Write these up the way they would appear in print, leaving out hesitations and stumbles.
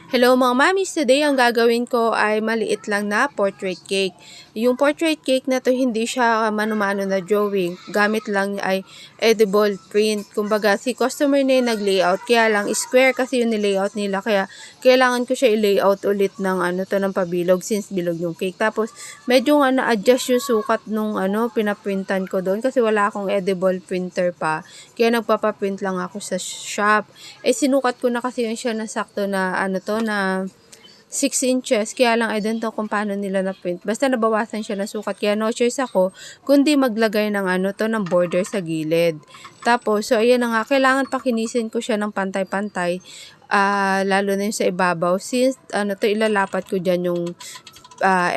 Hello mga mamis, today ang gagawin ko ay maliit lang na portrait cake. Yung portrait cake na to hindi siya mano-mano na drawing, gamit lang ay edible print. Kumbaga si customer na yung nag-layout, kaya lang square kasi yung nilayout nila, kaya kailangan ko siya i-layout ulit ng ng pabilog since bilog yung cake. Tapos medyo na-adjust yung sukat nung pinaprintan ko doon kasi wala akong edible printer pa. Kaya nagpapaprint lang ako sa shop. Sinukat ko na kasi yun siya na sakto na na 6 inches. Kaya lang I don't know kung paano nila na-print. Basta nabawasan siya ng sukat. Kaya no choice ako kundi maglagay ng ng border sa gilid. Tapos, so ayan na nga. Kailangan pakinisin ko siya ng pantay-pantay. Lalo na yung sa ibabaw. Since ilalapat ko dyan yung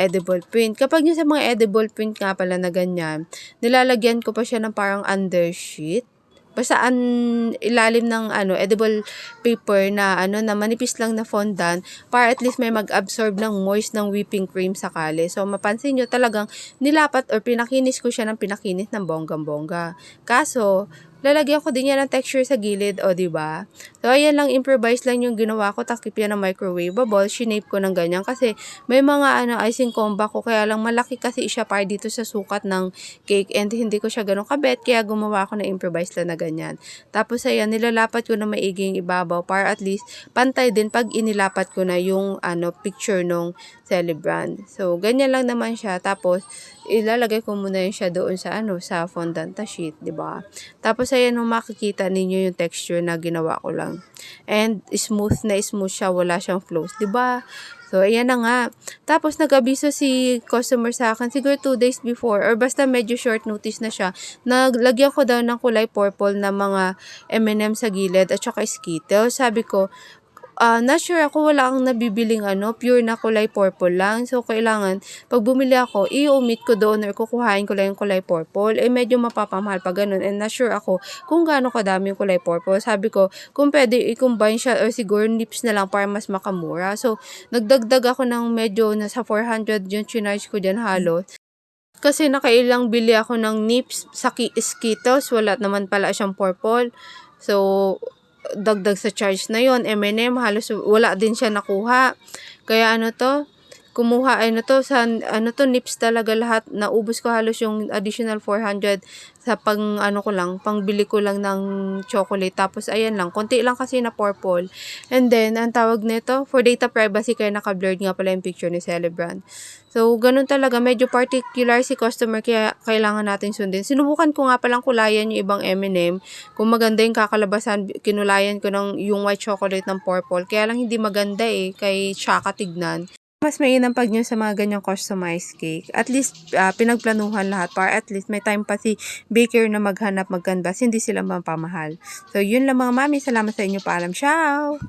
edible print. Kapag yung sa mga edible print nga pala na ganyan, nilalagyan ko pa siya ng parang undersheet. Basta ilalim ng edible paper na na manipis lang na fondant para at least may mag-absorb ng moist ng whipping cream sakali. So mapansin nyo talagang nilapat or pinakinis ko siya ng pinakinis ng bonggang-bongga. Kaso lalagyan ko din yan ng texture sa gilid, o diba? So, ayan lang, improvise lang yung ginawa ko. Takip yan ng microwavable. Shinape ko ng ganyan kasi may mga icing comba ko. Kaya lang malaki kasi siya para dito sa sukat ng cake and hindi ko siya ganun kabet. Kaya gumawa ako ng improvise lang na ganyan. Tapos, ayan, nilalapat ko na maiging ibabaw para at least pantay din pag inilapat ko na yung picture nung celebrant. So, ganyan lang naman siya. Tapos, ilalagay ko muna yun siya doon sa fondant sheet, 'di ba? Tapos ayan, makikita ninyo yung texture na ginawa ko lang. And smooth siya, wala siyang flows, 'di ba? So ayan na nga. Tapos nag-abiso si customer sa akin siguro 2 days before or basta medyo short notice na siya. Naglagyan ko daw ng kulay purple na mga M&M sa gilid at saka Skittles. Sabi ko, not sure ako, wala akong nabibiling pure na kulay purple lang. So, kailangan, pag bumili ako, i-omit ko doon or kukuhain ko lang yung kulay purple. Medyo mapapamahal pa ganun. And not sure ako kung gaano kadami yung kulay purple. Sabi ko, kung pwede, i-combine siya or siguro nips na lang para mas makamura. So, nagdagdag ako ng medyo nasa 400 yung chinarge ko dyan halos. Kasi nakailang bili ako ng nips sa Skittles. Wala naman pala siyang purple. So, dagdag sa charge na yon M&M halos wala din siya nakuha. Kaya kumuha sa nips talaga lahat. Naubos ko halos yung additional 400 sa pangbili ko lang ng chocolate. Tapos ayan lang, konti lang kasi na purple. And then, ang tawag nito, for data privacy kaya naka-blurred nga pala yung picture ni celebrant. So, ganun talaga. Medyo particular si customer kaya kailangan natin sundin. Sinubukan ko nga palang kulayan yung ibang M&M. Kung maganda yung kakalabasan, kinulayan ko ng yung white chocolate ng purple. Kaya lang hindi maganda kay Shaka tignan. Mas mainam pag nyo sa mga ganyang customized cake. At least, pinagplanuhan lahat para at least may time pa si baker na maghanap, mag-canvas. Hindi sila mapamahal. So, yun lang mga mami. Salamat sa inyo. Paalam. Ciao!